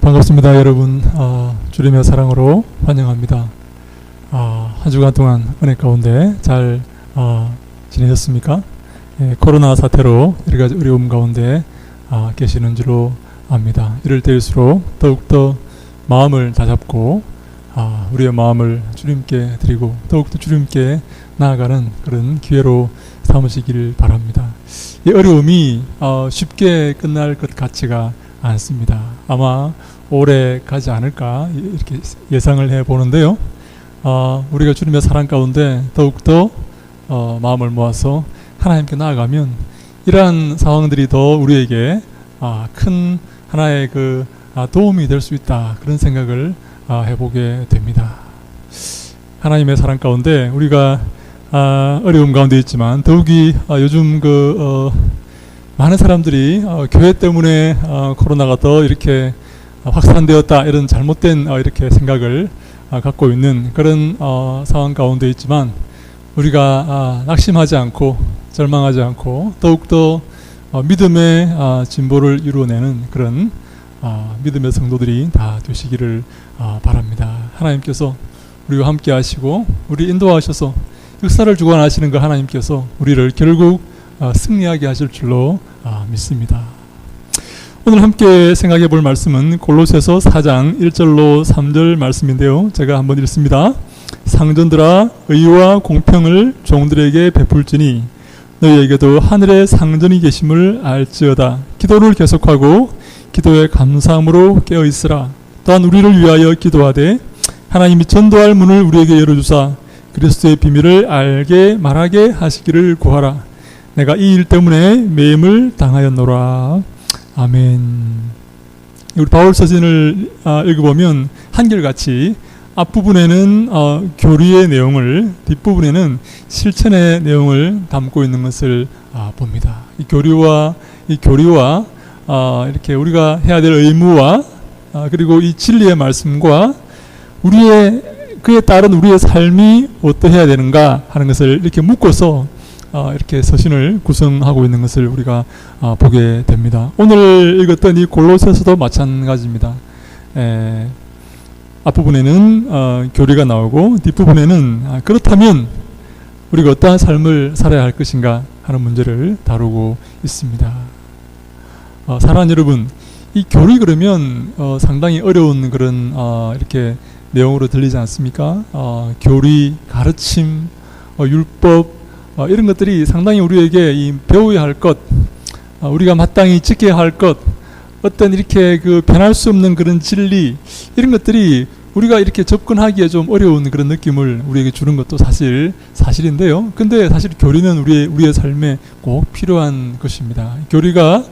반갑습니다, 여러분. 주님의 사랑으로 환영합니다. 한 주간 동안 은혜 가운데 잘 지내셨습니까? 코로나 사태로 여러 가지 어려움 가운데 계시는 줄로 압니다. 이럴 때일수록 더욱더 마음을 다잡고 우리의 마음을 주님께 드리고 더욱더 주님께 나아가는 그런 기회로 삼으시기를 바랍니다. 이 어려움이 쉽게 끝날 것 같지가 않습니다. 아마 오래 가지 않을까 이렇게 예상을 해보는데요. 우리가 주님의 사랑 가운데 더욱더 마음을 모아서 하나님께 나아가면 이러한 상황들이 더 우리에게 큰 하나의 도움이 될 수 있다, 그런 생각을 해보게 됩니다. 하나님의 사랑 가운데 우리가 어려움 가운데 있지만 더욱이 요즘 많은 사람들이 교회 때문에 코로나가 더 이렇게 확산되었다, 이런 잘못된 이렇게 생각을 갖고 있는 그런 상황 가운데 있지만 우리가 낙심하지 않고 절망하지 않고 더욱더 믿음의 진보를 이루어내는 그런 믿음의 성도들이 다 되시기를 바랍니다. 하나님께서 우리와 함께 하시고 우리 인도하셔서 역사를 주관하시는 그 하나님께서 우리를 결국 승리하게 하실 줄로 믿습니다. 오늘 함께 생각해 볼 말씀은 골로새서 4장 1절로 3절 말씀인데요. 제가 한번 읽습니다. 상전들아, 의와 공평을 종들에게 베풀지니 너희에게도 하늘에 상전이 계심을 알지어다. 기도를 계속하고 기도에 감사함으로 깨어있으라. 또한 우리를 위하여 기도하되 하나님이 전도할 문을 우리에게 열어주사 그리스도의 비밀을 알게 말하게 하시기를 구하라. 내가 이 일 때문에 매임을 당하였노라. 아멘. 우리 바울 서신을 읽어보면 한결같이 앞부분에는 교리의 내용을, 뒷부분에는 실천의 내용을 담고 있는 것을 봅니다. 이 교리와 이렇게 우리가 해야 될 의무와 그리고 이 진리의 말씀과 그에 따른 우리의 삶이 어떠해야 되는가 하는 것을 이렇게 묶어서 이렇게 서신을 구성하고 있는 것을 우리가 보게 됩니다. 오늘 읽었던 이 골로새서도 마찬가지입니다. 앞부분에는 교리가 나오고 뒷부분에는 그렇다면 우리가 어떠한 삶을 살아야 할 것인가 하는 문제를 다루고 있습니다. 사랑하는 여러분, 이 교리 그러면 상당히 어려운 그런 이렇게 내용으로 들리지 않습니까? 교리, 가르침, 율법 이런 것들이 상당히 우리에게 배워야 할 것, 우리가 마땅히 지켜야 할 것, 어떤 이렇게 변할 수 없는 그런 진리, 이런 것들이 우리가 이렇게 접근하기에 좀 어려운 그런 느낌을 우리에게 주는 것도 사실인데요. 근데 사실 교리는 우리의 삶에 꼭 필요한 것입니다. 교리가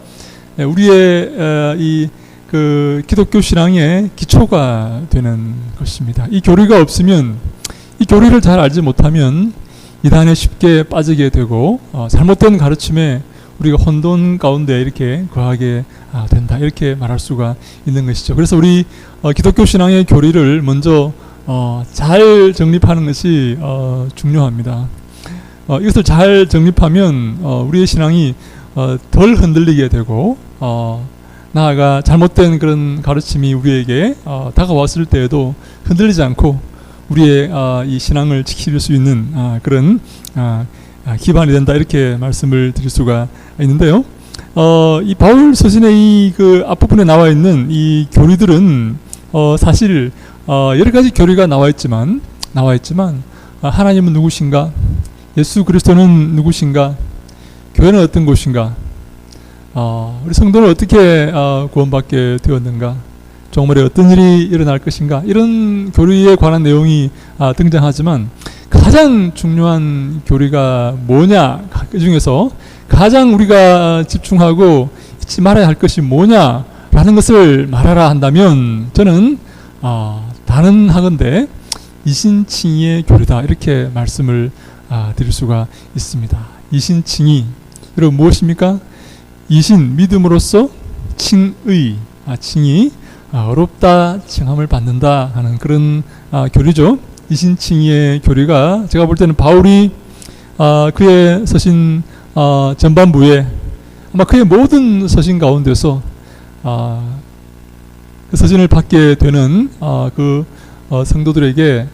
우리의 기독교 신앙의 기초가 되는 것입니다. 이 교리가 없으면, 이 교리를 잘 알지 못하면 이단에 쉽게 빠지게 되고 잘못된 가르침에 우리가 혼돈 가운데 이렇게 거하게 된다, 이렇게 말할 수가 있는 것이죠. 그래서 우리 기독교 신앙의 교리를 먼저 잘 정립하는 것이 중요합니다. 이것을 잘 정립하면 우리의 신앙이 덜 흔들리게 되고 나아가 잘못된 그런 가르침이 우리에게 다가왔을 때에도 흔들리지 않고 우리의 이 신앙을 지킬 수 있는 그런 기반이 된다, 이렇게 말씀을 드릴 수가 있는데요. 이 바울 서신의 이 앞부분에 나와 있는 이 교리들은 사실 여러 가지 교리가 나와 있지만 하나님은 누구신가? 예수 그리스도는 누구신가? 교회는 어떤 곳인가? 우리 성도는 어떻게 구원받게 되었는가? 종말에 어떤 일이 일어날 것인가? 이런 교리에 관한 내용이 등장하지만 가장 중요한 교리가 뭐냐? 그 중에서 가장 우리가 집중하고 잊지 말아야 할 것이 뭐냐라는 것을 말하라 한다면 저는 단언하건대 이신칭의의 교리다, 이렇게 말씀을 드릴 수가 있습니다. 이신칭의, 여러분 무엇입니까? 이신, 믿음으로써 칭의, 칭의, 어렵다 칭함을 받는다 하는 그런 교리죠. 이신칭의의 교리가 제가 볼 때는 바울이 그의 서신 전반부에 아마 그의 모든 서신 가운데서 서신을 받게 되는 성도들에게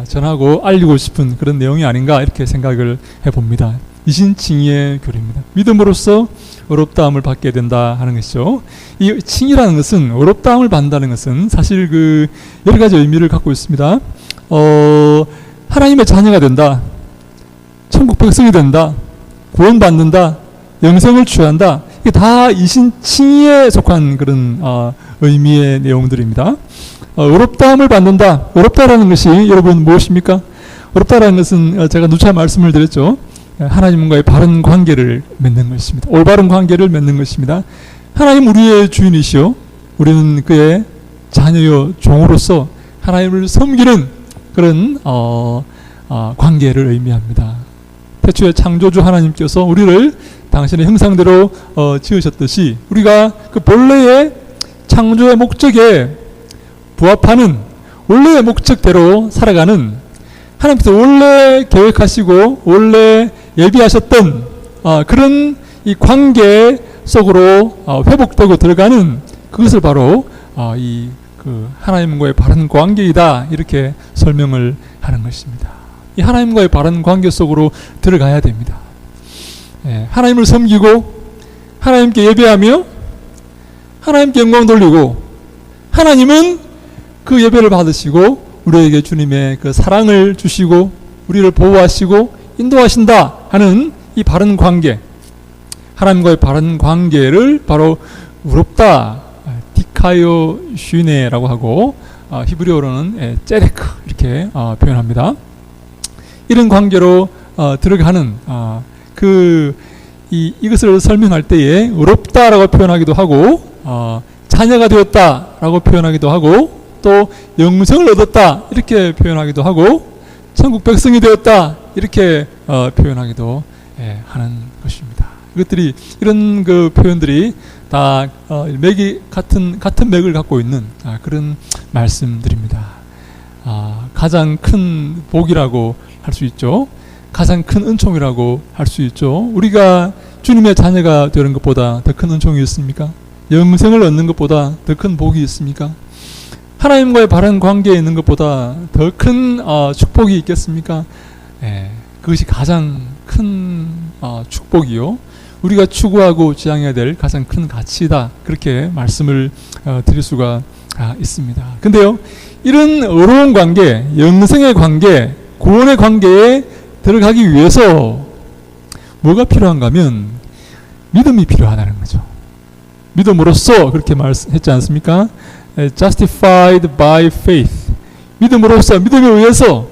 전하고 알리고 싶은 그런 내용이 아닌가 이렇게 생각을 해봅니다. 이신칭의의 교리입니다. 믿음으로써 의롭다함을 받게 된다 하는 것이죠. 이 칭의라는 것은, 의롭다함을 받는다는 것은 사실 여러 가지 의미를 갖고 있습니다. 하나님의 자녀가 된다, 천국 백성이 된다, 구원받는다, 영생을 취한다. 이게 다 이신칭의에 속한 그런 의미의 내용들입니다. 의롭다함을 받는다. 의롭다라는 것이 여러분 무엇입니까? 의롭다라는 것은 제가 누차 말씀을 드렸죠. 하나님과의 바른 관계를 맺는 것입니다. 올바른 관계를 맺는 것입니다. 하나님 우리의 주인이시오. 우리는 그의 자녀요 종으로서 하나님을 섬기는 그런 관계를 의미합니다. 태초에 창조주 하나님께서 우리를 당신의 형상대로 지으셨듯이 우리가 그 본래의 창조의 목적에 부합하는 원래의 목적대로 살아가는, 하나님께서 원래 계획하시고 원래 예비하셨던 그런 이 관계 속으로 회복되고 들어가는 그것을 바로 하나님과의 바른 관계이다, 이렇게 설명을 하는 것입니다. 이 하나님과의 바른 관계 속으로 들어가야 됩니다. 하나님을 섬기고 하나님께 예배하며 하나님께 영광 돌리고, 하나님은 그 예배를 받으시고 우리에게 주님의 그 사랑을 주시고 우리를 보호하시고 인도하신다 하는 이 바른 관계, 하나님과의 바른 관계를 바로 의롭다, 디카요 슈네라고 하고 히브리어로는 째레크 이렇게 표현합니다. 이런 관계로 들어가는 이것을 설명할 때에 의롭다라고 표현하기도 하고 자녀가 되었다라고 표현하기도 하고 또 영생을 얻었다 이렇게 표현하기도 하고 천국 백성이 되었다 이렇게 표현하기도 하는 것입니다. 이것들이 이런 그 표현들이 다 맥이 같은 맥을 갖고 있는 그런 말씀들입니다. 가장 큰 복이라고 할 수 있죠. 가장 큰 은총이라고 할 수 있죠. 우리가 주님의 자녀가 되는 것보다 더 큰 은총이 있습니까? 영생을 얻는 것보다 더 큰 복이 있습니까? 하나님과의 바른 관계에 있는 것보다 더 큰 축복이 있겠습니까? 그것이 가장 큰 축복이요, 우리가 추구하고 지향해야 될 가장 큰 가치다, 그렇게 말씀을 드릴 수가 있습니다. 근데요, 이런 의로운 관계, 영생의 관계, 구원의 관계에 들어가기 위해서 뭐가 필요한가 하면 믿음이 필요하다는 거죠. 믿음으로써 그렇게 말했지 않습니까? Justified by faith. 믿음으로써, 믿음에 의해서,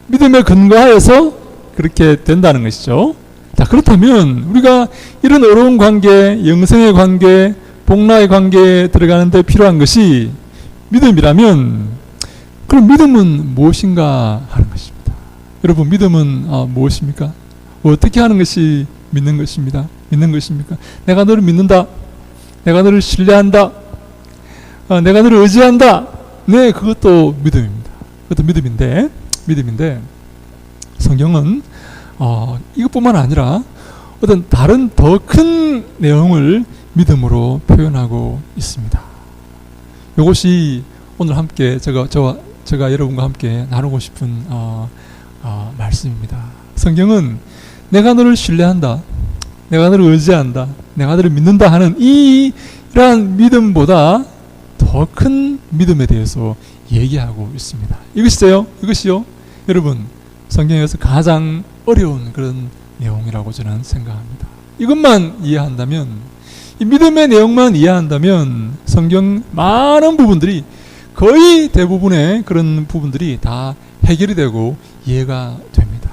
믿음에 근거하여서 그렇게 된다는 것이죠. 자, 그렇다면 우리가 이런 어려운 관계, 영생의 관계, 복락의 관계에 들어가는데 필요한 것이 믿음이라면, 그럼 믿음은 무엇인가 하는 것입니다. 여러분, 믿음은 무엇입니까? 어떻게 하는 것이 믿는 것입니다. 믿는 것입니까? 내가 너를 믿는다. 내가 너를 신뢰한다. 내가 너를 의지한다. 네, 그것도 믿음입니다. 그것도 믿음인데 성경은 이것뿐만 아니라 어떤 다른 더 큰 내용을 믿음으로 표현하고 있습니다. 이것이 오늘 함께 제가 여러분과 함께 나누고 싶은 말씀입니다. 성경은 내가 너를 신뢰한다, 내가 너를 의지한다, 내가 너를 믿는다 하는 이러한 믿음보다 더 큰 믿음에 대해서 얘기하고 있습니다. 이것이요, 여러분, 성경에서 가장 어려운 그런 내용이라고 저는 생각합니다. 이것만 이해한다면, 이 믿음의 내용만 이해한다면 성경 많은 부분들이, 거의 대부분의 그런 부분들이 다 해결이 되고 이해가 됩니다.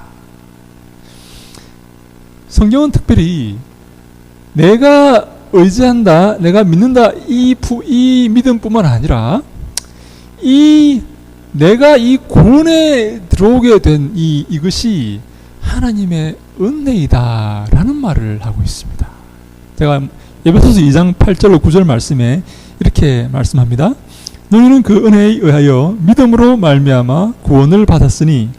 성경은 특별히 내가 의지한다, 내가 믿는다, 이 믿음뿐만 아니라 내가 이 구원에 들어오게 된 이것이 하나님의 은혜이다라는 말을 하고 있습니다. 제가 에베소서 2장 8절로 9절 말씀에 이렇게 말씀합니다. 너희는 그 은혜에 의하여 믿음으로 말미암아 구원을 받았으니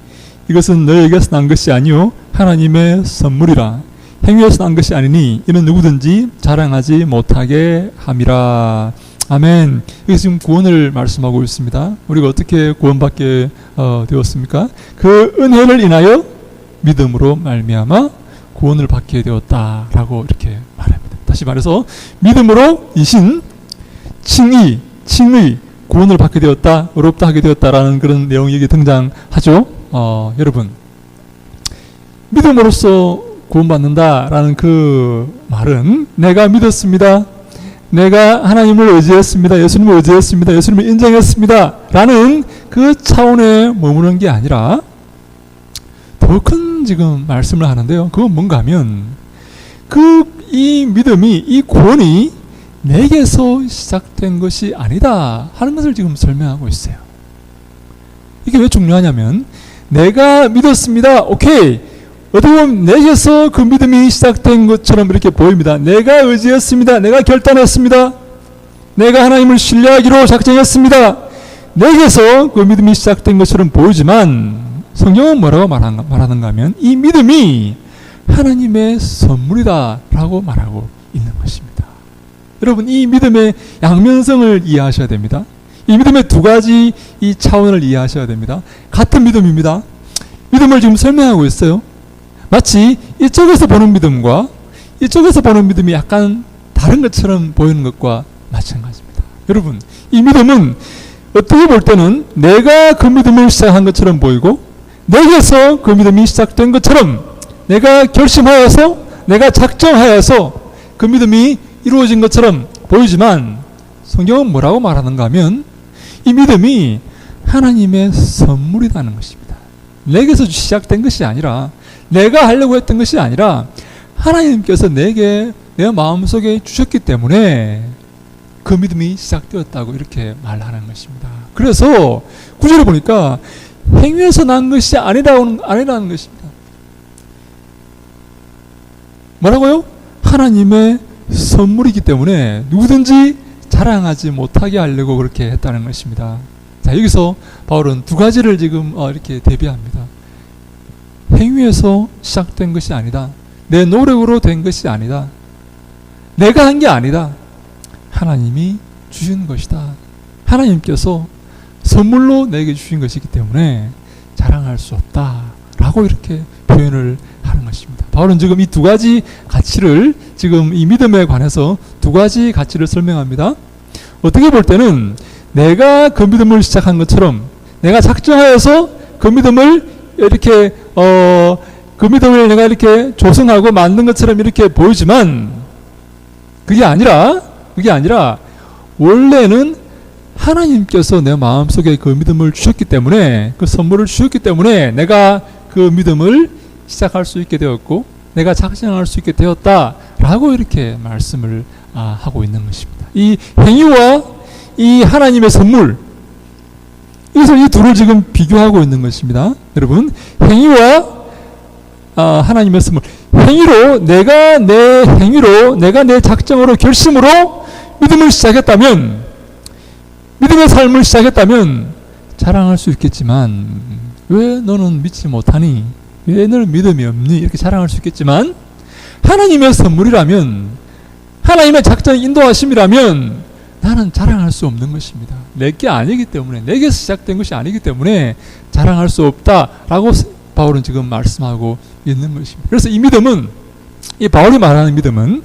이것은 너희에게서 난 것이 아니요 하나님의 선물이라. 행위에서 난 것이 아니니 이는 누구든지 자랑하지 못하게 함이라. 아멘. 여기서 지금 구원을 말씀하고 있습니다. 우리가 어떻게 구원받게 되었습니까? 그 은혜를 인하여 믿음으로 말미암아 구원을 받게 되었다라고 이렇게 말합니다. 다시 말해서 믿음으로 이신 칭의 구원을 받게 되었다, 의롭다 하게 되었다라는 그런 내용이 여기 등장하죠. 여러분, 믿음으로써 구원받는다라는 그 말은 내가 믿었습니다, 내가 하나님을 의지했습니다, 예수님을 의지했습니다, 예수님을 인정했습니다 라는 그 차원에 머무는 게 아니라 더 큰 지금 말씀을 하는데요. 그건 뭔가 하면 이 믿음이, 이 구원이 내게서 시작된 것이 아니다 하는 것을 지금 설명하고 있어요. 이게 왜 중요하냐면 내가 믿었습니다. 오케이. 어떻게 보면 내게서 그 믿음이 시작된 것처럼 이렇게 보입니다. 내가 의지했습니다. 내가 결단했습니다. 내가 하나님을 신뢰하기로 작정했습니다. 내게서 그 믿음이 시작된 것처럼 보이지만 성경은 뭐라고 말하는가 하면 이 믿음이 하나님의 선물이다 라고 말하고 있는 것입니다. 여러분, 이 믿음의 양면성을 이해하셔야 됩니다. 이 믿음의 두 가지 이 차원을 이해하셔야 됩니다. 같은 믿음입니다. 믿음을 지금 설명하고 있어요. 마치 이쪽에서 보는 믿음과 이쪽에서 보는 믿음이 약간 다른 것처럼 보이는 것과 마찬가지입니다. 여러분, 이 믿음은 어떻게 볼 때는 내가 그 믿음을 시작한 것처럼 보이고 내게서 그 믿음이 시작된 것처럼 내가 결심하여서 내가 작정하여서 그 믿음이 이루어진 것처럼 보이지만 성경은 뭐라고 말하는가 하면 이 믿음이 하나님의 선물이라는 것입니다. 내게서 시작된 것이 아니라 내가 하려고 했던 것이 아니라 하나님께서 내게 내 마음속에 주셨기 때문에 그 믿음이 시작되었다고 이렇게 말하는 것입니다. 그래서 구절을 보니까 행위에서 난 것이 아니라는 것입니다. 뭐라고요? 하나님의 선물이기 때문에 누구든지 자랑하지 못하게 하려고 그렇게 했다는 것입니다. 자, 여기서 바울은 두 가지를 지금 이렇게 대비합니다. 행위에서 시작된 것이 아니다. 내 노력으로 된 것이 아니다. 내가 한 게 아니다. 하나님이 주신 것이다. 하나님께서 선물로 내게 주신 것이기 때문에 자랑할 수 없다 라고 이렇게 표현을 하는 것입니다. 바울은 지금 이 두 가지 가치를, 지금 이 믿음에 관해서 두 가지 가치를 설명합니다. 어떻게 볼 때는 내가 그 믿음을 시작한 것처럼 내가 작정하여서 그 믿음을 이렇게 그 믿음을 내가 이렇게 조성하고 만든 것처럼 이렇게 보이지만 그게 아니라 원래는 하나님께서 내 마음속에 그 믿음을 주셨기 때문에, 그 선물을 주셨기 때문에 내가 그 믿음을 시작할 수 있게 되었고 내가 작정할 수 있게 되었다라고 이렇게 말씀을 하고 있는 것입니다. 이 행위와 이 하나님의 선물, 그래서 이 둘을 지금 비교하고 있는 것입니다. 여러분, 행위와 하나님의 선물, 내가 내 작정으로 결심으로 믿음을 시작했다면, 믿음의 삶을 시작했다면 자랑할 수 있겠지만 왜 너는 믿지 못하니? 왜 너는 믿음이 없니? 이렇게 자랑할 수 있겠지만 하나님의 선물이라면, 하나님의 작정 인도하심이라면 나는 자랑할 수 없는 것입니다. 내게 아니기 때문에, 내게서 시작된 것이 아니기 때문에 자랑할 수 없다라고 바울은 지금 말씀하고 있는 것입니다. 그래서 이 믿음은, 이 바울이 말하는 믿음은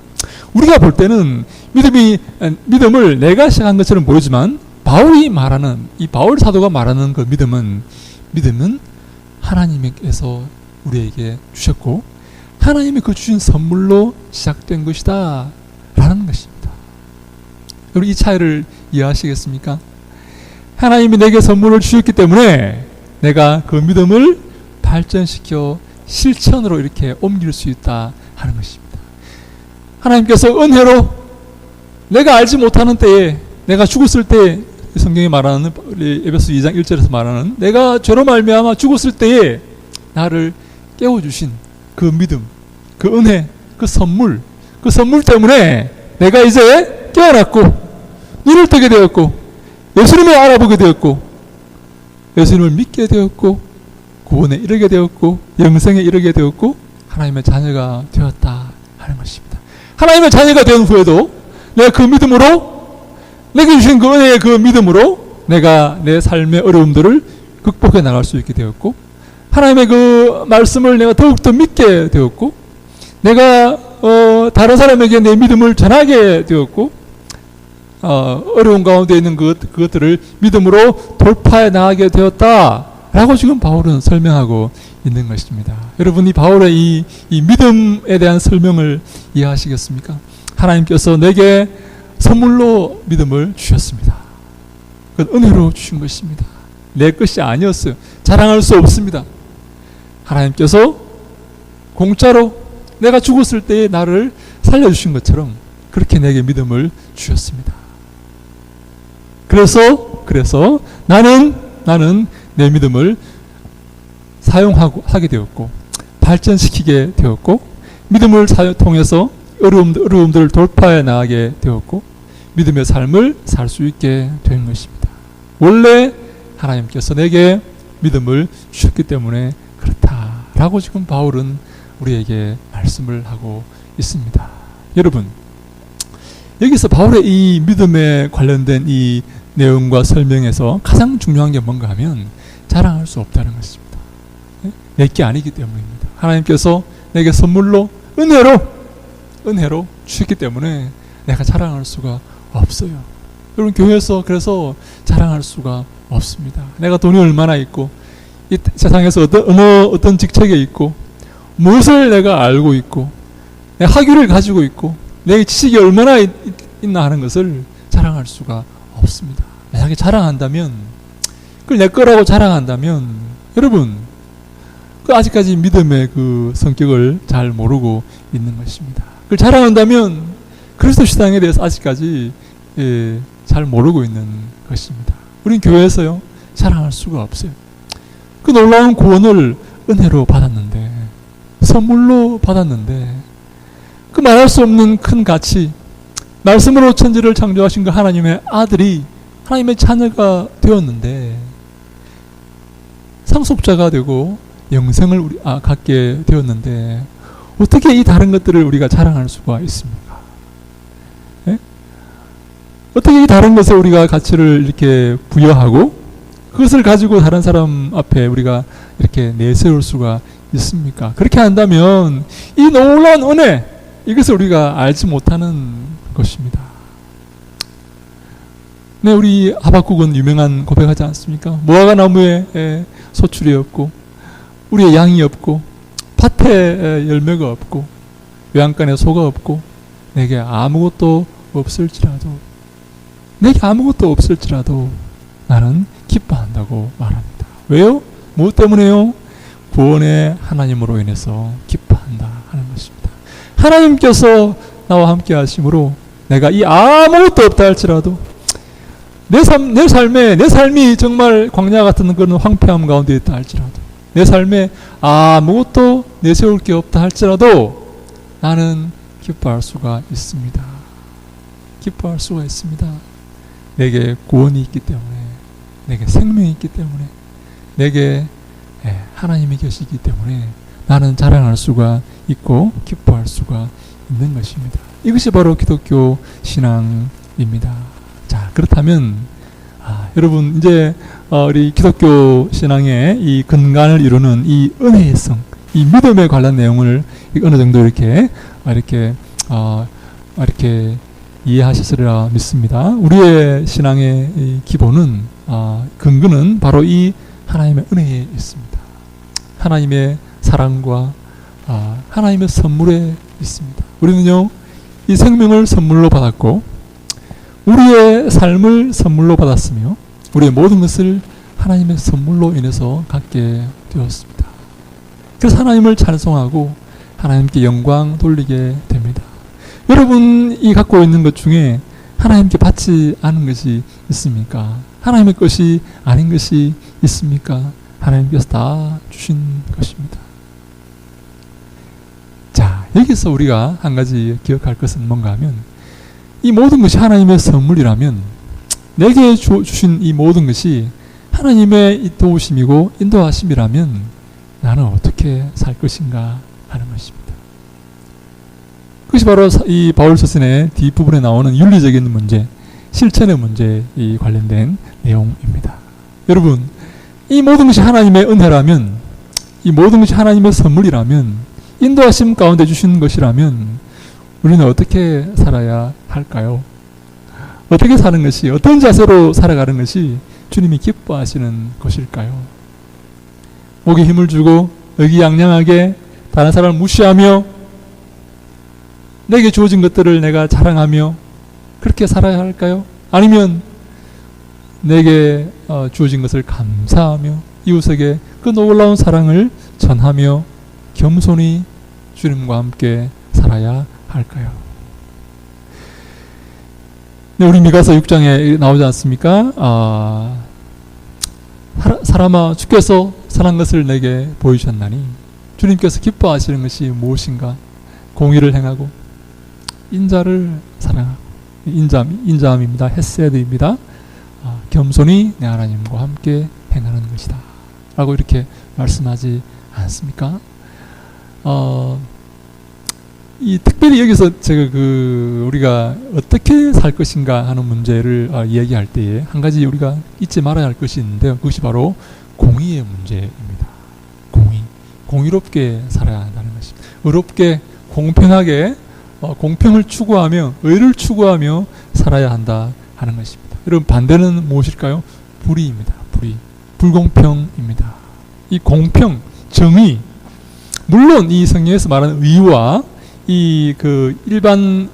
우리가 볼 때는 믿음을 내가 시작한 것처럼 보이지만 이 바울 사도가 말하는 그 믿음은 하나님께서 우리에게 주셨고 하나님이 그 주신 선물로 시작된 것이다 라는 것입니다. 여러분, 이 차이를 이해하시겠습니까? 하나님이 내게 선물을 주셨기 때문에 내가 그 믿음을 발전시켜 실천으로 이렇게 옮길 수 있다 하는 것입니다. 하나님께서 은혜로 내가 알지 못하는 때에, 내가 죽었을 때, 성경이 말하는 에베소 2장 1절에서 말하는 내가 죄로 말미암아 죽었을 때에 나를 깨워주신 그 믿음, 그 은혜, 그 선물 때문에 내가 이제 깨어났고 눈을 뜨게 되었고 예수님을 알아보게 되었고 예수님을 믿게 되었고 구원에 이르게 되었고 영생에 이르게 되었고 하나님의 자녀가 되었다 하는 것입니다. 하나님의 자녀가 된 후에도 내가 그 믿음으로 내게 주신 그 은혜의 그 믿음으로 내가 내 삶의 어려움들을 극복해 나갈 수 있게 되었고, 하나님의 그 말씀을 내가 더욱더 믿게 되었고, 내가 다른 사람에게 내 믿음을 전하게 되었고, 어려운 가운데 있는 그것들을 믿음으로 돌파해 나가게 되었다라고 지금 바울은 설명하고 있는 것입니다. 여러분, 이 바울의 이 믿음에 대한 설명을 이해하시겠습니까? 하나님께서 내게 선물로 믿음을 주셨습니다. 그건 은혜로 주신 것입니다. 내 것이 아니었어요. 자랑할 수 없습니다. 하나님께서 공짜로 내가 죽었을 때에 나를 살려주신 것처럼 그렇게 내게 믿음을 주셨습니다. 그래서 나는 내 믿음을 하게 되었고, 발전시키게 되었고, 믿음을 통해서 어려움들을 돌파해 나가게 되었고, 믿음의 삶을 살 수 있게 된 것입니다. 원래 하나님께서 내게 믿음을 주셨기 때문에 그렇다라고 지금 바울은 우리에게 말씀을 하고 있습니다. 여러분, 여기서 바울의 이 믿음에 관련된 이 내용과 설명에서 가장 중요한 게 뭔가 하면 자랑할 수 없다는 것입니다. 내게 아니기 때문입니다. 하나님께서 내게 선물로 은혜로 주셨기 때문에 내가 자랑할 수가 없어요. 여러분, 교회에서 그래서 자랑할 수가 없습니다. 내가 돈이 얼마나 있고, 이 세상에서 어떤 직책에 있고, 무엇을 내가 알고 있고, 내 학위를 가지고 있고, 내 지식이 얼마나 있나 하는 것을 자랑할 수가 없습니다. 만약에 자랑한다면, 그걸 내 거라고 자랑한다면, 여러분, 아직까지 믿음의 그 성격을 잘 모르고 있는 것입니다. 그걸 자랑한다면 그리스도 신앙에 대해서 아직까지 잘 모르고 있는 것입니다. 우린 교회에서요, 자랑할 수가 없어요. 그 놀라운 구원을 은혜로 받았는데, 선물로 받았는데, 그 말할 수 없는 큰 가치, 말씀으로 천지를 창조하신 그 하나님의 아들이 하나님의 자녀가 되었는데, 상속자가 되고 영생을 갖게 되었는데, 어떻게 이 다른 것들을 우리가 자랑할 수가 있습니까? 예? 어떻게 이 다른 것에 우리가 가치를 이렇게 부여하고 그것을 가지고 다른 사람 앞에 우리가 이렇게 내세울 수가 있습니까? 그렇게 한다면 이 놀라운 은혜, 이것을 우리가 알지 못하는 것입니다. 네, 우리 하박국은 유명한 고백하지 않습니까? 무화과 나무에 소출이 없고, 우리의 양이 없고, 밭에 열매가 없고, 외양간에 소가 없고, 내게 아무것도 없을지라도 나는 기뻐한다고 말합니다. 왜요? 무엇 때문에요? 구원의 하나님으로 인해서 기뻐한다 하는 것입니다. 하나님께서 나와 함께 하심으로 내가 이 아무것도 없다 할지라도, 내 삶이 정말 광야 같은 그런 황폐함 가운데 있다 할지라도, 내 삶에 아무것도 내세울 게 없다 할지라도 나는 기뻐할 수가 있습니다. 기뻐할 수가 있습니다. 내게 구원이 있기 때문에, 내게 생명이 있기 때문에, 내게 하나님이 계시기 때문에 나는 자랑할 수가 있고 기뻐할 수가 있는 것입니다. 이것이 바로 기독교 신앙입니다. 자, 그렇다면 여러분, 이제 우리 기독교 신앙의 이 근간을 이루는 이 은혜의 성, 이 믿음에 관한 내용을 어느 정도 이렇게 이해하셨으리라 믿습니다. 우리의 신앙의 이 기본은, 근거는 바로 이 하나님의 은혜에 있습니다. 하나님의 사랑과 하나님의 선물에 있습니다. 우리는요, 이 생명을 선물로 받았고, 우리의 삶을 선물로 받았으며, 우리의 모든 것을 하나님의 선물로 인해서 갖게 되었습니다. 그래서 하나님을 찬송하고 하나님께 영광 돌리게 됩니다. 여러분이 갖고 있는 것 중에 하나님께 받지 않은 것이 있습니까? 하나님의 것이 아닌 것이 있습니까? 하나님께서 다 주신 것입니다. 자, 여기서 우리가 한 가지 기억할 것은 뭔가 하면, 이 모든 것이 하나님의 선물이라면, 내게 주신 이 모든 것이 하나님의 도우심이고 인도하심이라면 나는 어떻게 살 것인가 하는 것입니다. 그것이 바로 이 바울 서신의 뒷부분에 나오는 윤리적인 문제, 실천의 문제에 관련된 내용입니다. 여러분, 이 모든 것이 하나님의 은혜라면, 이 모든 것이 하나님의 선물이라면, 인도하심 가운데 주신 것이라면 우리는 어떻게 살아야 할까요? 어떻게 사는 것이, 어떤 자세로 살아가는 것이 주님이 기뻐하시는 것일까요? 목에 힘을 주고 의기양양하게 다른 사람을 무시하며 내게 주어진 것들을 내가 자랑하며 그렇게 살아야 할까요? 아니면 내게 주어진 것을 감사하며 이웃에게 그 놀라운 사랑을 전하며 겸손히 주님과 함께 살아야 할까요? 네, 우리 미가서 6장에 나오지 않습니까? 사람아, 주께서 선한 것을 내게 보이셨나니 주님께서 기뻐하시는 것이 무엇인가? 공의를 행하고 인자를 사랑하고, 인자함입니다. 헤세드입니다. 겸손히 내 하나님과 함께 행하는 것이다 라고 이렇게 말씀하지 않습니까? 이 특별히 여기서 제가 우리가 어떻게 살 것인가 하는 문제를 이야기할 때에 한 가지 우리가 잊지 말아야 할 것이 있는데요. 그것이 바로 공의의 문제입니다. 공의롭게 살아야 한다는 것입니다. 의롭게, 공평하게, 공평을 추구하며 의를 추구하며 살아야 한다 하는 것입니다. 여러분, 반대는 무엇일까요? 불의입니다. 불공평입니다. 이 공평, 정의, 물론 이 성경에서 말하는 의와 이 일반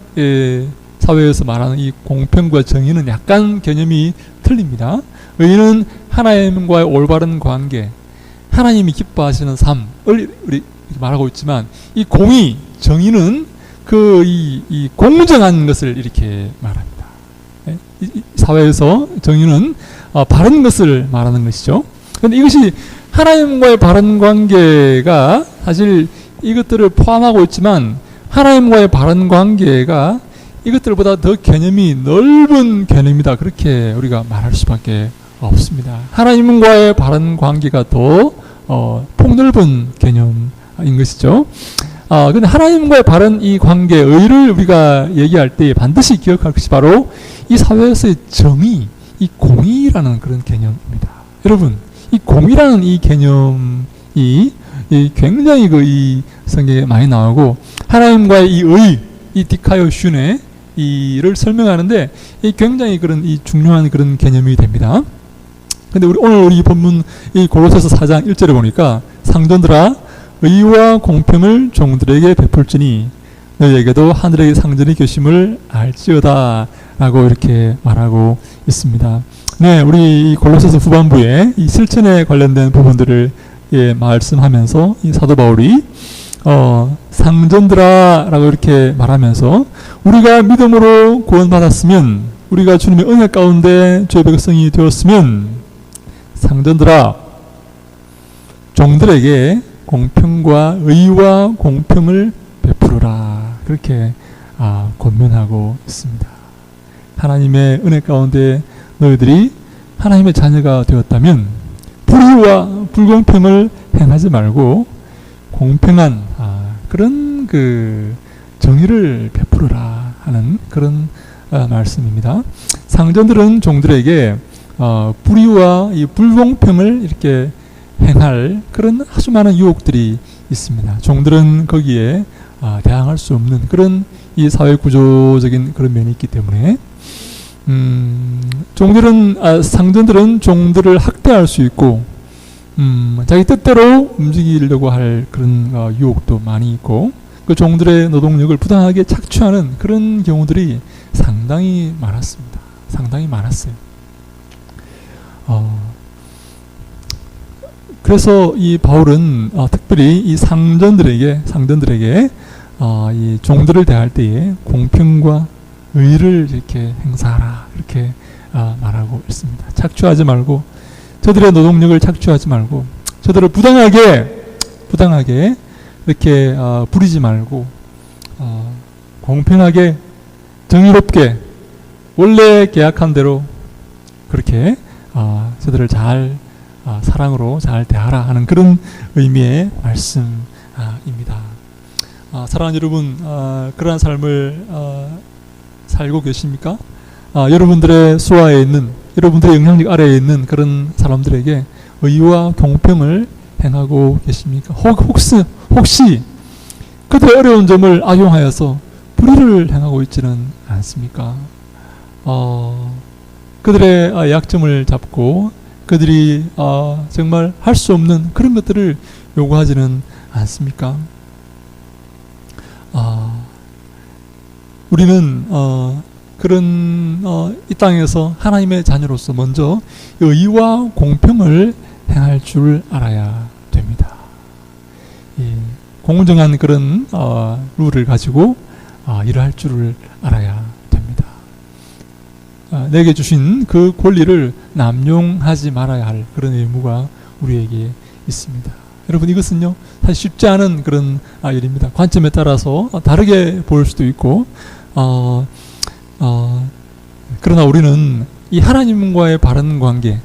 사회에서 말하는 이 공평과 정의는 약간 개념이 틀립니다. 의는 하나님과의 올바른 관계, 하나님이 기뻐하시는 삶을 우리 말하고 있지만, 이 공의, 정의는 이 공정한 것을 이렇게 말합니다. 이 사회에서 정의는 바른 것을 말하는 것이죠. 그런데 이것이 하나님과의 바른 관계가 사실 이것들을 포함하고 있지만, 하나님과의 바른 관계가 이것들보다 더 개념이 넓은 개념이다, 그렇게 우리가 말할 수밖에 없습니다. 하나님과의 바른 관계가 더 폭넓은 개념인 것이죠. 근데 하나님과의 바른 이 관계, 의를 우리가 얘기할 때 반드시 기억할 것이 바로 이 사회에서의 정의, 이 공의라는 그런 개념입니다. 여러분, 이 공의라는 이 개념이 굉장히 이 성경에 많이 나오고, 하나님과의 이 의, 이 디카요슌의 이를 설명하는데 이 굉장히 이 중요한 그런 개념이 됩니다. 근데 오늘 우리 본문 이 골로새서 4장 1절에 보니까, 상전들아, 의와 공평을 종들에게 베풀지니 너희에게도 하늘의 상전이 계심을 알지어다 라고 이렇게 말하고 있습니다. 네, 우리 이 골로새서 후반부에 이 실천에 관련된 부분들을 말씀하면서 이 사도 바울이 상전들아 라고 이렇게 말하면서, 우리가 믿음으로 구원받았으면, 우리가 주님의 은혜 가운데 주의 백성이 되었으면, 상전들아, 종들에게 공평과 의와 공평을 베풀어라, 그렇게 권면하고 있습니다. 하나님의 은혜 가운데 너희들이 하나님의 자녀가 되었다면 불의와 불공평을 행하지 말고 공평한 그런 정의를 베풀어라 하는 그런 말씀입니다. 상전들은 종들에게 불의와 이 불공평을 이렇게 행할 그런 아주 많은 유혹들이 있습니다. 종들은 거기에 대항할 수 없는 그런 이 사회 구조적인 그런 면이 있기 때문에 상전들은 종들을 학대할 수 있고 자기 뜻대로 움직이려고 할 그런 유혹도 많이 있고, 그 종들의 노동력을 부당하게 착취하는 그런 경우들이 상당히 많았습니다. 상당히 많았어요. 그래서 이 바울은 특별히 이 상전들에게 이 종들을 대할 때에 공평과 의를 이렇게 행사하라, 이렇게 말하고 있습니다. 착취하지 말고, 저들의 노동력을 착취하지 말고, 저들을 부당하게 이렇게 부리지 말고, 공평하게 정의롭게 원래 계약한 대로 그렇게 저들을 잘 사랑으로 잘 대하라 하는 그런 의미의 말씀입니다. 사랑하는 여러분, 그러한 삶을 살고 계십니까? 여러분들의 수하에 있는, 여러분들의 영향력 아래에 있는 그런 사람들에게 의와 공평을 행하고 계십니까? 혹시 그들의 어려운 점을 악용하여서 불의를 행하고 있지는 않습니까? 그들의 약점을 잡고 그들이 정말 할 수 없는 그런 것들을 요구하지는 않습니까? 우리는 그런 이 땅에서 하나님의 자녀로서 먼저 의와 공평을 행할 줄 알아야 됩니다. 공정한 그런 룰을 가지고 일을 할 줄을 알아야 됩니다. 내게 주신 그 권리를 남용하지 말아야 할 그런 의무가 우리에게 있습니다. 여러분, 이것은요 사실 쉽지 않은 그런 일입니다. 관점에 따라서 다르게 보일 수도 있고 그러나 우리는 이 하나님과의 바른 관계,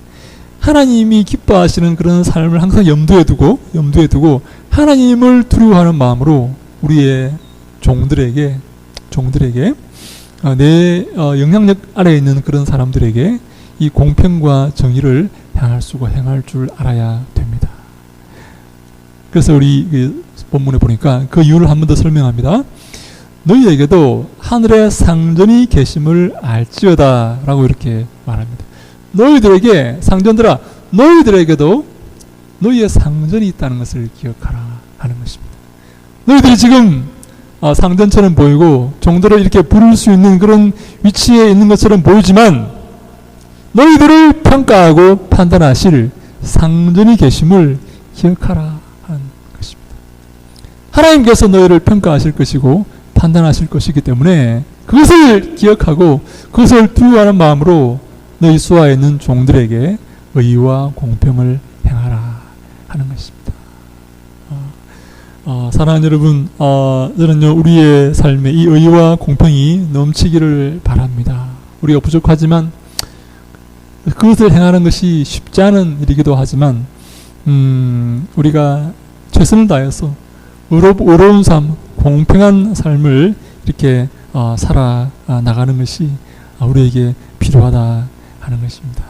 하나님이 기뻐하시는 그런 삶을 항상 염두에 두고 하나님을 두려워하는 마음으로 우리의 종들에게 내 영향력 아래에 있는 그런 사람들에게 이 공평과 정의를 행할 줄 알아야 됩니다. 그래서 우리 그 본문에 보니까 그 이유를 한 번 더 설명합니다. 너희에게도 하늘의 상전이 계심을 알지어다 라고 이렇게 말합니다. 너희들에게, 상전들아, 너희들에게도 너희의 상전이 있다는 것을 기억하라 하는 것입니다. 너희들이 지금 상전처럼 보이고 종들을 이렇게 부를 수 있는 그런 위치에 있는 것처럼 보이지만 너희들을 평가하고 판단하실 상전이 계심을 기억하라 하는 것입니다. 하나님께서 너희를 평가하실 것이고 판단하실 것이기 때문에 그것을 기억하고 그것을 두려워하는 마음으로 너희 수하에 있는 종들에게 의와 공평을 행하라 하는 것입니다. 사랑하는 여러분, 저는요 우리의 삶에 이 의와 공평이 넘치기를 바랍니다. 우리가 부족하지만 그것을 행하는 것이 쉽지 않은 일이기도 하지만 우리가 최선을 다해서 의로운 삶, 공평한 삶을 이렇게 살아 나가는 것이 우리에게 필요하다 하는 것입니다.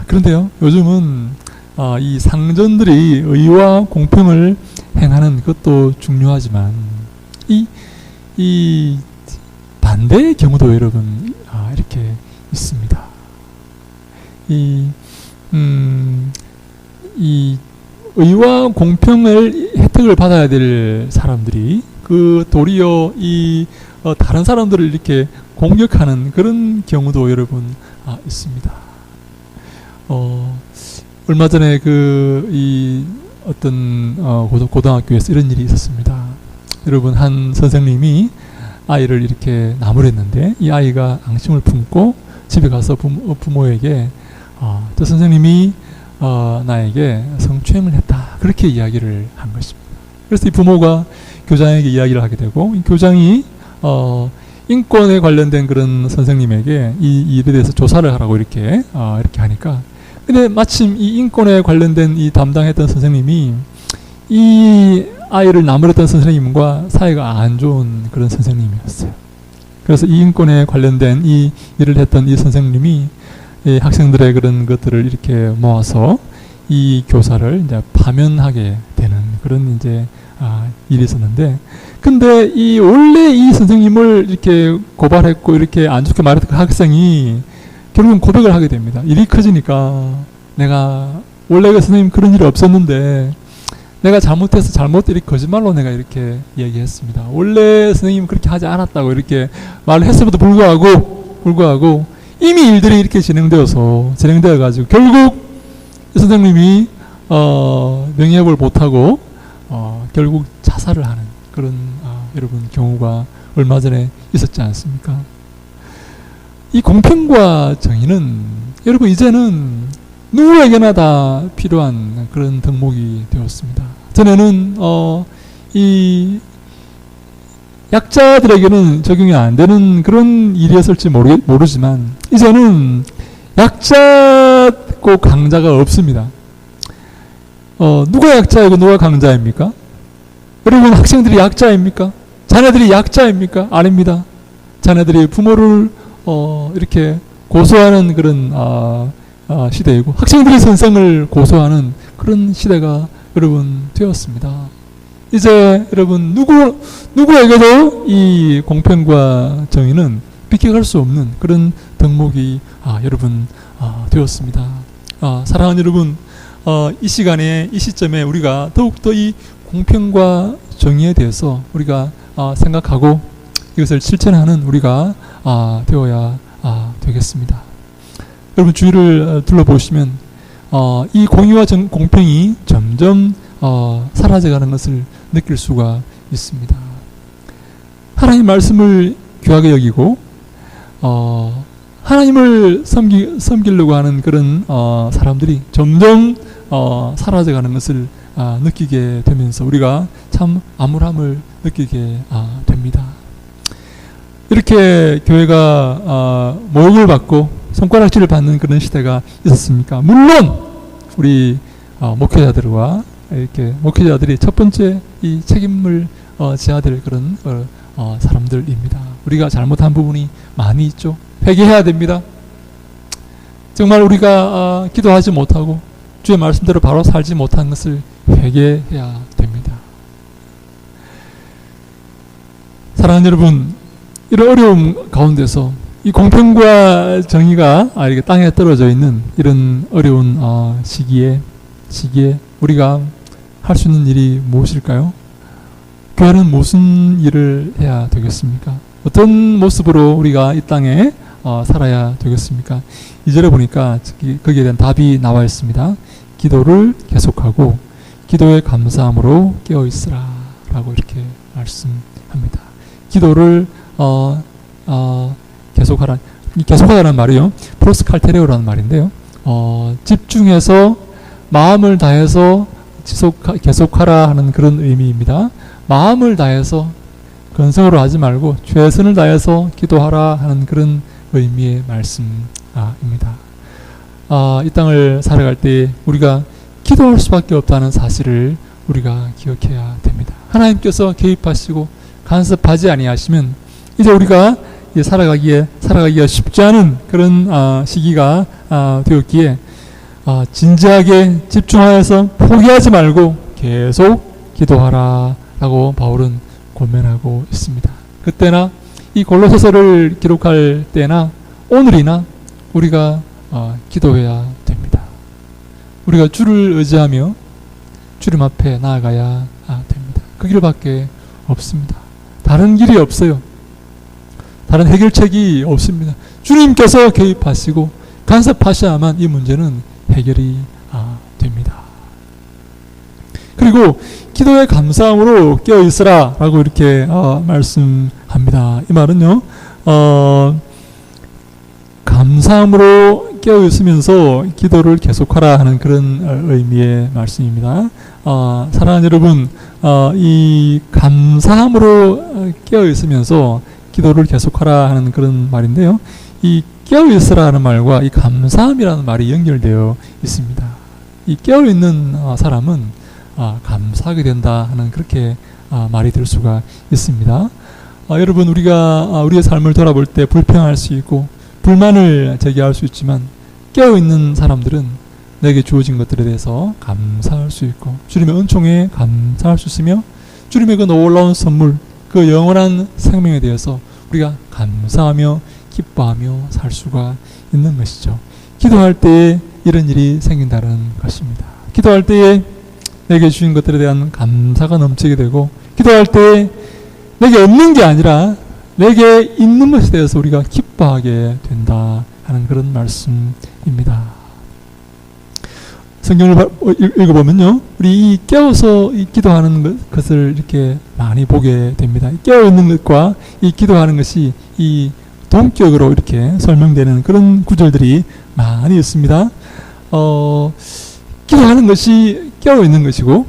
그런데요, 요즘은 이 상전들이 의와 공평을 행하는 것도 중요하지만 이 반대의 경우도 여러분 이렇게 있습니다. 이 의와 공평을 혜택을 받아야 될 사람들이 그 도리어 이 다른 사람들을 이렇게 공격하는 그런 경우도 여러분 있습니다. 얼마 전에 이 어떤 고등학교에서 이런 일이 있었습니다. 여러분, 한 선생님이 아이를 이렇게 나무랬는데 이 아이가 앙심을 품고 집에 가서 부모에게 저 선생님이 나에게 성추행을 했다 그렇게 이야기를 한 것입니다. 그래서 이 부모가 교장에게 이야기를 하게 되고 이 교장이 인권에 관련된 그런 선생님에게 이 일에 대해서 조사를 하라고 이렇게 하니까, 근데 마침 이 인권에 관련된 이 담당했던 선생님이 이 아이를 나무랬던 선생님과 사이가 안 좋은 그런 선생님이었어요. 그래서 이 인권에 관련된 이 일을 했던 이 선생님이 이 학생들의 그런 것들을 이렇게 모아서 이 교사를 이제 파면하게 되는 그런 이제 일이 있었는데, 근데 이 원래 이 선생님을 이렇게 고발했고 이렇게 안 좋게 말했던 그 학생이 결국은 고백을 하게 됩니다. 일이 커지니까 내가 원래 그 선생님 그런 일이 없었는데 내가 잘못해서 이렇게 거짓말로 내가 이렇게 얘기했습니다. 원래 선생님은 그렇게 하지 않았다고 이렇게 말을 했음에도 불구하고 이미 일들이 이렇게 진행되어 가지고 결국 이 선생님이 명예회복을 못하고 결국 자살을 하는 그런 여러분 경우가 얼마 전에 있었지 않습니까? 이 공평과 정의는 여러분 이제는 누구에게나 다 필요한 그런 덕목이 되었습니다. 전에는 이 약자들에게는 적용이 안 되는 그런 일이었을지 모르지만 이제는 약자고 강자가 없습니다. 누가 약자이고 누가 강자입니까? 여러분, 학생들이 약자입니까? 자녀들이 약자입니까? 아닙니다. 자녀들이 부모를 이렇게 고소하는 그런 시대이고 학생들의 선생을 고소하는 그런 시대가 여러분 되었습니다. 이제 여러분 누구에게도 이 공평과 정의는 비켜갈 수 없는 그런 덕목이 여러분 되었습니다. 사랑하는 여러분, 이 시간에 이 시점에 우리가 더욱더 이 공평과 정의에 대해서 우리가 생각하고 이것을 실천하는 우리가 되어야 되겠습니다. 여러분 주위를 둘러보시면 이 공의와 공평이 점점 사라져가는 것을 느낄 수가 있습니다. 하나님 말씀을 귀하게 여기고 하나님을 섬기려고 하는 그런 사람들이 점점 사라져가는 것을 느끼게 되면서 우리가 참 암울함을 느끼게 됩니다. 이렇게 교회가 모욕을 받고 손가락질을 받는 그런 시대가 있었습니까? 물론 우리 목회자들과 이렇게 목회자들이 첫 번째 이 책임을 져야 될 그런 사람들입니다. 우리가 잘못한 부분이 많이 있죠. 회개해야 됩니다. 정말 우리가 기도하지 못하고 주의 말씀대로 바로 살지 못한 것을 회개해야 됩니다. 사랑하는 여러분, 이런 어려움 가운데서 이 공평과 정의가 이렇게 땅에 떨어져 있는 이런 어려운 시기에 우리가 할 수 있는 일이 무엇일까요? 교회는 무슨 일을 해야 되겠습니까? 어떤 모습으로 우리가 이 땅에 살아야 되겠습니까? 2절에 보니까 거기에 대한 답이 나와 있습니다. 기도를 계속하고 기도에 감사함으로 깨어있으라 라고 이렇게 말씀합니다. 기도를 계속하라. 이 계속하라는 말이요, 프로스칼테레오라는 말인데요, 집중해서 마음을 다해서 계속하라 하는 그런 의미입니다. 마음을 다해서 건성으로 하지 말고 최선을 다해서 기도하라 하는 그런 의미의 말씀입니다. 이 땅을 살아갈 때 우리가 기도할 수밖에 없다는 사실을 우리가 기억해야 됩니다. 하나님께서 개입하시고 간섭하지 아니하시면 이제 우리가 살아가기가 쉽지 않은 그런 시기가 되었기에 진지하게 집중하여서 포기하지 말고 계속 기도하라 라고 바울은 권면하고 있습니다. 그때나 이 골로새서를 기록할 때나 오늘이나 우리가 기도해야 됩니다. 우리가 주를 의지하며 주님 앞에 나아가야 됩니다. 그 길밖에 없습니다. 다른 길이 없어요. 다른 해결책이 없습니다. 주님께서 개입하시고 간섭하셔야만 이 문제는 해결이 됩니다. 그리고 기도에 감사함으로 깨어있으라 라고 이렇게 말씀합니다. 이 말은요, 감사함으로 깨어있으면서 기도를 계속하라 하는 그런 의미의 말씀입니다. 사랑하는 여러분, 이 감사함으로 깨어있으면서 기도를 계속하라 하는 그런 말인데요, 이 깨어있으라는 말과 이 감사함이라는 말이 연결되어 있습니다. 이 깨어있는 사람은 감사하게 된다 하는 그렇게 말이 될 수가 있습니다. 여러분, 우리가 우리의 삶을 돌아볼 때 불평할 수 있고 불만을 제기할 수 있지만 깨어있는 사람들은 내게 주어진 것들에 대해서 감사할 수 있고 주님의 은총에 감사할 수 있으며 주님의 그 놀라운 선물, 그 영원한 생명에 대해서 우리가 감사하며 기뻐하며 살 수가 있는 것이죠. 기도할 때에 이런 일이 생긴다는 것입니다. 기도할 때에 내게 주신 것들에 대한 감사가 넘치게 되고, 기도할 때 내게 없는 게 아니라 내게 있는 것에 대해서 우리가 기뻐하게 된다 하는 그런 말씀입니다. 성경을 읽어보면요, 우리 이 깨어서 이 기도하는 것을 이렇게 많이 보게 됩니다. 깨어있는 것과 이 기도하는 것이 이 동격으로 이렇게 설명되는 그런 구절들이 많이 있습니다. 기도하는 것이 깨어있는 것이고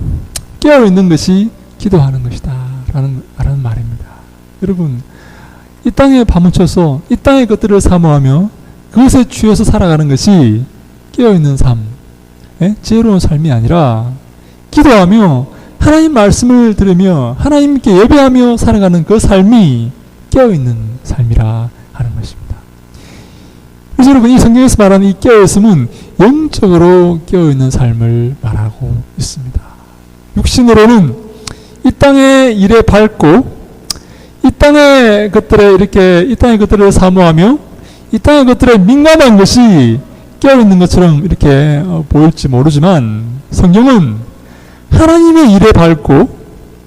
깨어있는 것이 기도하는 것이다 라는 말입니다. 여러분, 이 땅에 파묻혀서 이 땅의 것들을 사모하며 그것에 취해서 살아가는 것이 깨어있는 삶, 지혜로운 삶이 아니라 기도하며 하나님 말씀을 들으며 하나님께 예배하며 살아가는 그 삶이 깨어있는 삶이라 하는 것입니다. 그래서 여러분 이 성경에서 말하는 이 깨어있음은 영적으로 깨어있는 삶을 말하고 있습니다. 육신으로는 이 땅의 일에 밝고 이 땅의 것들에 이렇게 이 땅의 것들을 사모하며 이 땅의 것들에 민감한 것이 깨어있는 것처럼 이렇게 보일지 모르지만 성경은 하나님의 일에 밝고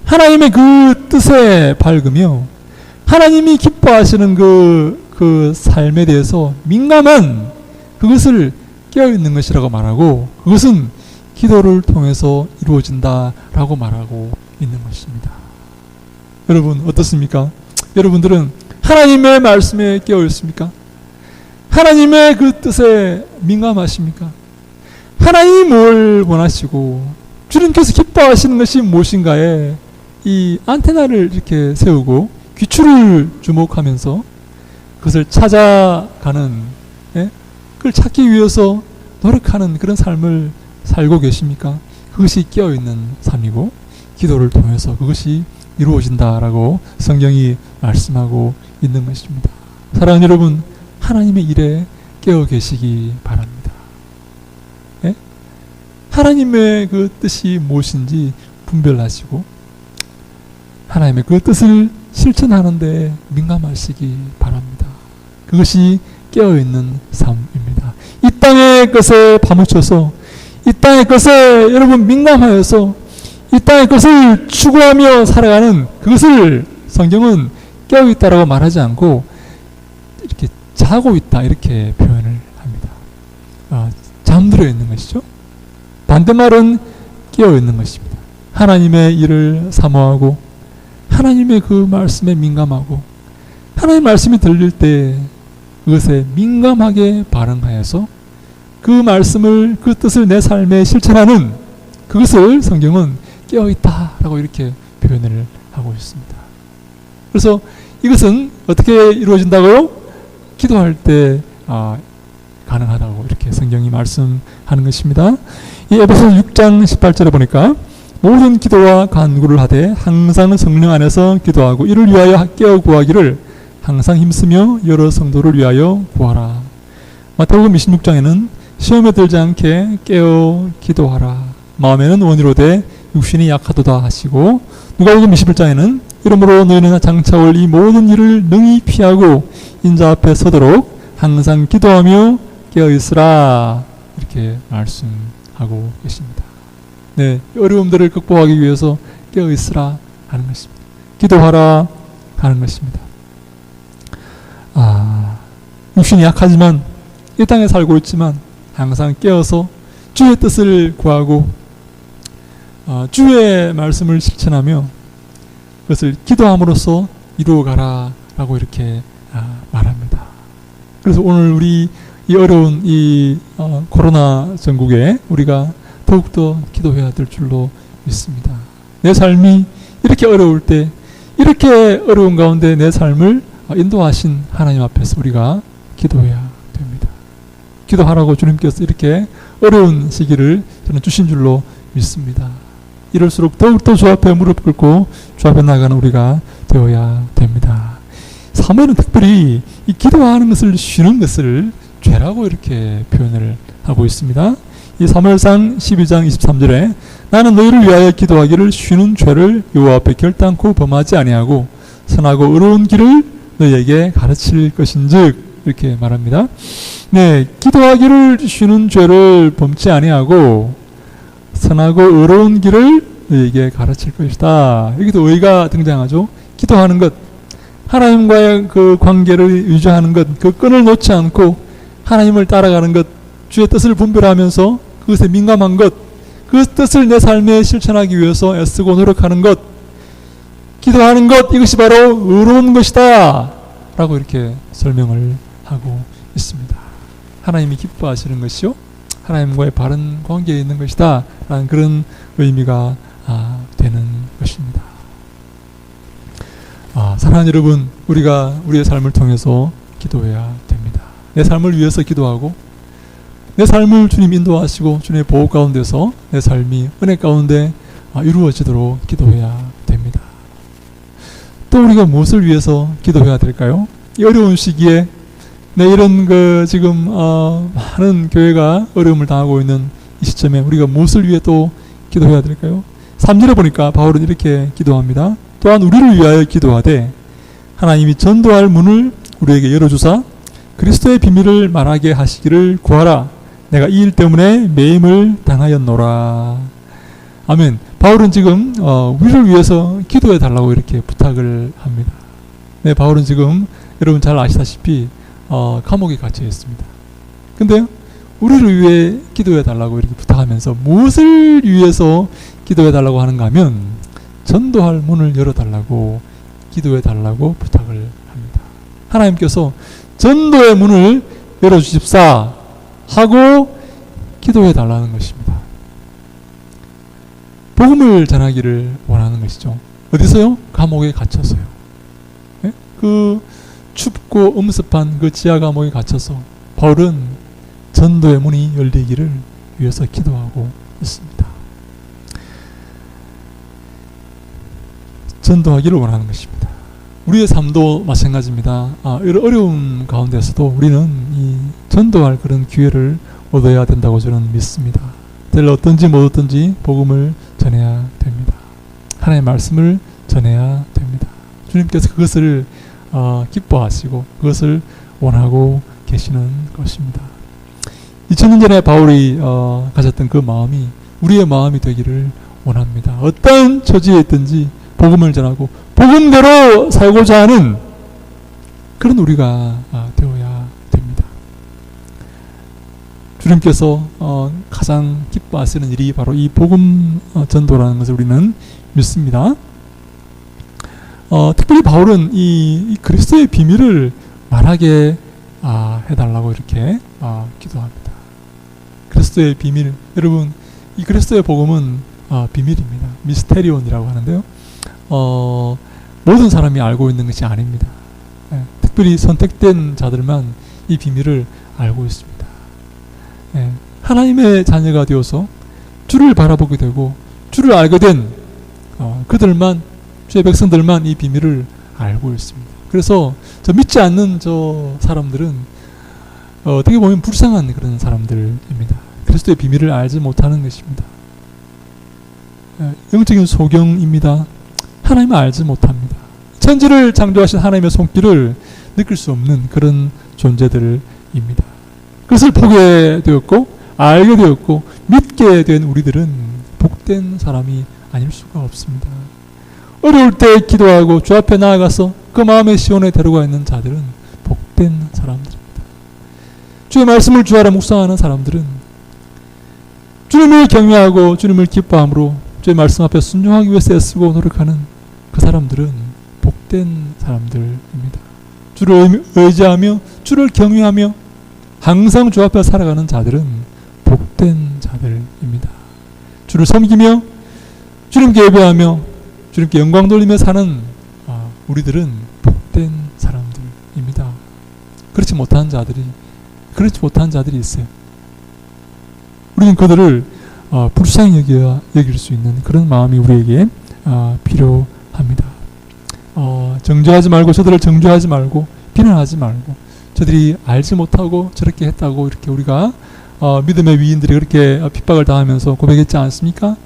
하나님의 그 뜻에 밝으며 하나님이 기뻐하시는 그 삶에 대해서 민감한 그것을 깨어있는 것이라고 말하고 그것은 기도를 통해서 이루어진다라고 말하고 있는 것입니다. 여러분 어떻습니까? 여러분들은 하나님의 말씀에 깨어있습니까? 하나님의 그 뜻에 민감하십니까? 하나님이 뭘 원하시고 주님께서 기뻐하시는 것이 무엇인가에 이 안테나를 이렇게 세우고 귀추를 주목하면서 그것을 찾아가는 그걸 찾기 위해서 노력하는 그런 삶을 살고 계십니까? 그것이 깨어있는 삶이고 기도를 통해서 그것이 이루어진다라고 성경이 말씀하고 있는 것입니다. 사랑하는 여러분, 하나님의 일에 깨어 계시기 바랍니다. 하나님의 그 뜻이 무엇인지 분별하시고 하나님의 그 뜻을 실천하는 데 민감하시기 바랍니다. 그것이 깨어있는 삶입니다. 이 땅의 것에 파묻혀서 이 땅의 것에 여러분 민감하여서 이 땅의 것을 추구하며 살아가는 그것을 성경은 깨어있다라고 말하지 않고 이렇게 자고 있다 이렇게 표현을 합니다. 잠들어 있는 것이죠. 반대말은 깨어있는 것입니다. 하나님의 일을 사모하고 하나님의 그 말씀에 민감하고 하나님의 말씀이 들릴 때 그것에 민감하게 반응하여서 그 말씀을 그 뜻을 내 삶에 실천하는 그것을 성경은 깨어있다라고 이렇게 표현을 하고 있습니다. 그래서 이것은 어떻게 이루어진다고요? 기도할 때 가능하다고 이렇게 성경이 말씀하는 것입니다. 이 에베소서 6장 18절에 보니까 모든 기도와 간구를 하되 항상 성령 안에서 기도하고 이를 위하여 깨어 구하기를 항상 힘쓰며 여러 성도를 위하여 구하라. 마태복음 26장에는 시험에 들지 않게 깨어 기도하라. 마음에는 원이로되 육신이 약하도다 하시고 누가복음 21장에는 이러므로 너희는 장차 올 이 모든 일을 능히 피하고 인자 앞에 서도록 항상 기도하며 깨어 있으라 이렇게 말씀하고 계십니다. 네, 어려움들을 극복하기 위해서 깨어 있으라 하는 것입니다. 기도하라 하는 것입니다. 육신이 약하지만 이 땅에 살고 있지만 항상 깨어서 주의 뜻을 구하고 주의 말씀을 실천하며 그것을 기도함으로써 이루어가라 라고 이렇게 말합니다. 그래서 오늘 우리 이 어려운 이 코로나 전국에 우리가 더욱더 기도해야 될 줄로 믿습니다. 내 삶이 이렇게 어려울 때 이렇게 어려운 가운데 내 삶을 인도하신 하나님 앞에서 우리가 기도해야 됩니다. 기도하라고 주님께서 이렇게 어려운 시기를 저는 주신 줄로 믿습니다. 이럴수록 더욱더 주 앞에 무릎 꿇고 주 앞에 나가는 우리가 되어야 됩니다. 사무엘은 특별히 이 기도하는 것을 쉬는 것을 죄라고 이렇게 표현을 하고 있습니다. 이 사무엘상 12장 23절에 나는 너희를 위하여 기도하기를 쉬는 죄를 여호와 앞에 결단코 범하지 아니하고 선하고 의로운 길을 너희에게 가르칠 것인즉 이렇게 말합니다. 네, 기도하기를 쉬는 죄를 범치 아니하고 선하고 의로운 길을 너희에게 가르칠 것이다. 여기도 의가 등장하죠. 기도하는 것, 하나님과의 그 관계를 유지하는 것, 그 끈을 놓지 않고 하나님을 따라가는 것, 주의 뜻을 분별하면서 그것에 민감한 것, 그 뜻을 내 삶에 실천하기 위해서 애쓰고 노력하는 것, 기도하는 것, 이것이 바로 의로운 것이다 라고 이렇게 설명을 하고 있습니다. 하나님이 기뻐하시는 것이요 하나님과의 바른 관계에 있는 것이다 라는 그런 의미가 되는 것입니다. 사랑하는 여러분, 우리가 우리의 삶을 통해서 기도해야 됩니다. 내 삶을 위해서 기도하고 내 삶을 주님 인도하시고 주님의 보호 가운데서 내 삶이 은혜 가운데 이루어지도록 기도해야 됩니다. 또 우리가 무엇을 위해서 기도해야 될까요? 이 어려운 시기에 네, 이런 지금 많은 교회가 어려움을 당하고 있는 이 시점에 우리가 무엇을 위해 또 기도해야 될까요? 3절에 보니까 바울은 이렇게 기도합니다. 또한 우리를 위하여 기도하되 하나님이 전도할 문을 우리에게 열어주사 그리스도의 비밀을 말하게 하시기를 구하라. 내가 이 일 때문에 매임을 당하였노라. 아멘. 바울은 지금 우리를 위해서 기도해 달라고 이렇게 부탁을 합니다. 네, 바울은 지금 여러분 잘 아시다시피 감옥에 갇혀 있습니다. 근데 우리를 위해 기도해 달라고 이렇게 부탁하면서 무엇을 위해서 기도해 달라고 하는가 하면 전도할 문을 열어 달라고 기도해 달라고 부탁을 합니다. 하나님께서 전도의 문을 열어 주십사 하고 기도해 달라는 것입니다. 복음을 전하기를 원하는 것이죠. 어디서요? 감옥에 갇혀서요. 네? 그 춥고 음습한 그 지하 감옥에 갇혀서 바울은 전도의 문이 열리기를 위해서 기도하고 있습니다. 전도하기를 원하는 것입니다. 우리의 삶도 마찬가지입니다. 이런 어려움 가운데서도 우리는 이 전도할 그런 기회를 얻어야 된다고 저는 믿습니다. 될 어떤지 못 어떤지 복음을 전해야 됩니다. 하나님의 말씀을 전해야 됩니다. 주님께서 그것을 기뻐하시고 그것을 원하고 계시는 것입니다. 2000년 전에 바울이 가졌던 그 마음이 우리의 마음이 되기를 원합니다. 어떤 처지에 있든지 복음을 전하고 복음대로 살고자 하는 그런 우리가 되어야 됩니다. 주님께서 가장 기뻐하시는 일이 바로 이 복음 전도라는 것을 우리는 믿습니다. 특별히 바울은 이 그리스도의 비밀을 말하게 해달라고 이렇게 기도합니다. 그리스도의 비밀, 여러분 이 그리스도의 복음은 비밀입니다. 미스테리온이라고 하는데요. 모든 사람이 알고 있는 것이 아닙니다. 특별히 선택된 자들만 이 비밀을 알고 있습니다. 하나님의 자녀가 되어서 주를 바라보게 되고 주를 알게 된 그들만, 주의 백성들만 이 비밀을 알고 있습니다. 그래서 저 믿지 않는 저 사람들은 어떻게 보면 불쌍한 그런 사람들입니다. 그리스도의 비밀을 알지 못하는 것입니다. 영적인 소경입니다. 하나님을 알지 못합니다. 천지를 창조하신 하나님의 손길을 느낄 수 없는 그런 존재들입니다. 그것을 보게 되었고 알게 되었고 믿게 된 우리들은 복된 사람이 아닐 수가 없습니다. 어려울 때 기도하고 주 앞에 나아가서 그 마음의 시온에 데려가 있는 자들은 복된 사람들입니다. 주의 말씀을 주 아래 묵상하는 사람들은 주님을 경외하고 주님을 기뻐함으로 주의 말씀 앞에 순종하기 위해서 애쓰고 노력하는 그 사람들은 복된 사람들입니다. 주를 의지하며 주를 경외하며 항상 주 앞에 살아가는 자들은 복된 자들입니다. 주를 섬기며 주님께 예배하며 주님께 영광 돌리며 사는 우리들은 복된 사람들입니다. 그렇지 못한 자들이 있어요. 우리는 그들을 불쌍히 여길 수 있는 그런 마음이 우리에게 필요합니다. 정죄하지 말고 저들을 정죄하지 말고 비난하지 말고 저들이 알지 못하고 저렇게 했다고 이렇게 우리가 믿음의 위인들이 그렇게 핍박을 당하면서 고백했지 않습니까?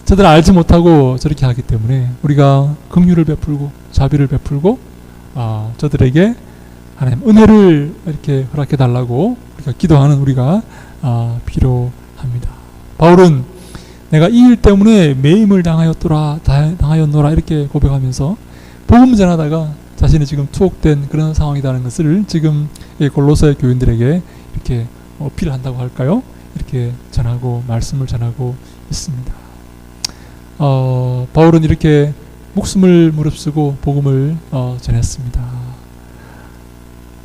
저들 알지 못하고 저렇게 하기 때문에 우리가 긍휼을 베풀고 자비를 베풀고 저들에게 하나님 은혜를 이렇게 허락해 달라고 우리가 기도하는 우리가 필요합니다. 바울은 내가 이 일 때문에 매임을 당하였노라 이렇게 고백하면서 복음 전하다가 자신이 지금 투옥된 그런 상황이라는 것을 지금 골로새 교인들에게 이렇게 어필한다고 할까요? 이렇게 전하고 말씀을 전하고 있습니다. 바울은 이렇게 목숨을 무릅쓰고 복음을 전했습니다.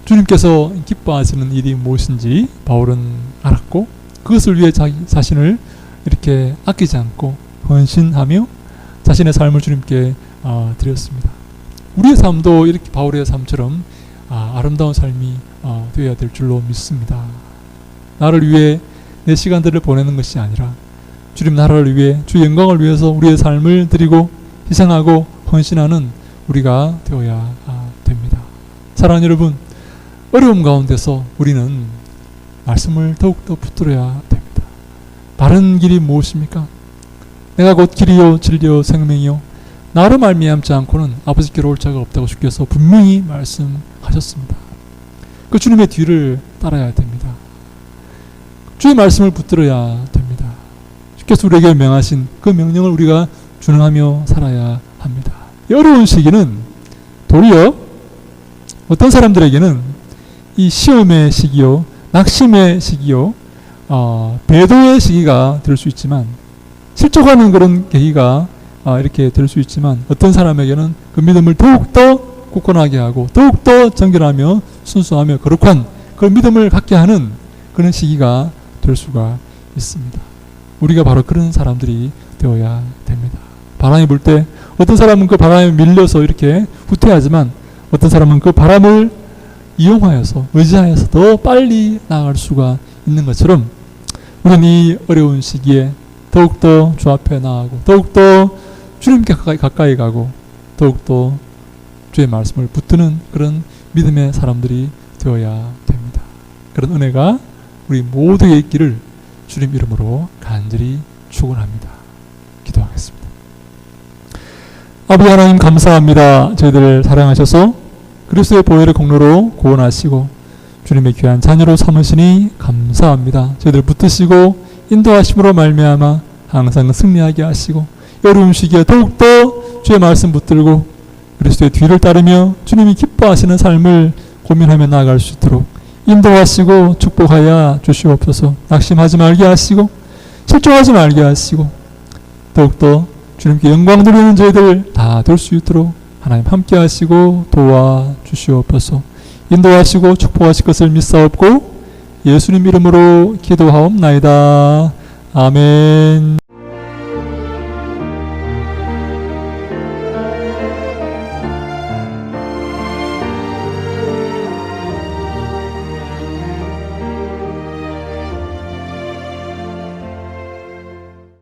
주님께서 기뻐하시는 일이 무엇인지 바울은 알았고 그것을 위해 자기 자신을 이렇게 아끼지 않고 헌신하며 자신의 삶을 주님께 드렸습니다. 우리의 삶도 이렇게 바울의 삶처럼 아름다운 삶이 되어야 될 줄로 믿습니다. 나를 위해 내 시간들을 보내는 것이 아니라 주님 나라를 위해 주 영광을 위해서 우리의 삶을 드리고 희생하고 헌신하는 우리가 되어야 됩니다. 사랑하는 여러분, 어려움 가운데서 우리는 말씀을 더욱더 붙들어야 됩니다. 바른 길이 무엇입니까? 내가 곧 길이요 진리요 생명이요 나로 말미암지 않고는 아버지께로 올 자가 없다고 주께서 분명히 말씀하셨습니다. 그 주님의 뒤를 따라야 됩니다. 주의 말씀을 붙들어야 됩니다. 주께서 우리에게 명하신 그 명령을 우리가 준행하며 살아야 합니다. 이 어려운 시기는 도리어 어떤 사람들에게는 이 시험의 시기요, 낙심의 시기요, 배도의 시기가 될 수 있지만, 실족하는 그런 계기가 이렇게 될 수 있지만, 어떤 사람에게는 그 믿음을 더욱더 굳건하게 하고 더욱더 정결하며 순수하며 거룩한 그 믿음을 갖게 하는 그런 시기가 될 수가 있습니다. 우리가 바로 그런 사람들이 되어야 됩니다. 바람이 불 때 어떤 사람은 그 바람에 밀려서 이렇게 후퇴하지만, 어떤 사람은 그 바람을 이용하여서 의지하여서 더 빨리 나아갈 수가 있는 것처럼, 우리는 이 어려운 시기에 더욱더 주 앞에 나아가고 더욱더 주님께 가까이 가고 더욱더 주의 말씀을 붙드는 그런 믿음의 사람들이 되어야 됩니다. 그런 은혜가 우리 모두의 있기를 주님 이름으로 간절히 축원합니다. 기도하겠습니다. 아버지 하나님 감사합니다. 저희들을 사랑하셔서 그리스도의 보혈의 공로로 구원하시고 주님의 귀한 자녀로 삼으시니 감사합니다. 저희들 붙드시고 인도하심으로 말미암아 항상 승리하게 하시고 어려운 시기에 더욱더 주의 말씀 붙들고 그리스도의 뒤를 따르며 주님이 기뻐하시는 삶을 고민하며 나아갈 수 있도록 인도하시고 축복하여 주시옵소서. 낙심하지 말게 하시고 실족하지 말게 하시고 더욱더 주님께 영광 돌리는 저희들 다 될 수 있도록 하나님 함께 하시고 도와주시옵소서. 인도하시고 축복하실 것을 믿사옵고 예수님 이름으로 기도하옵나이다. 아멘.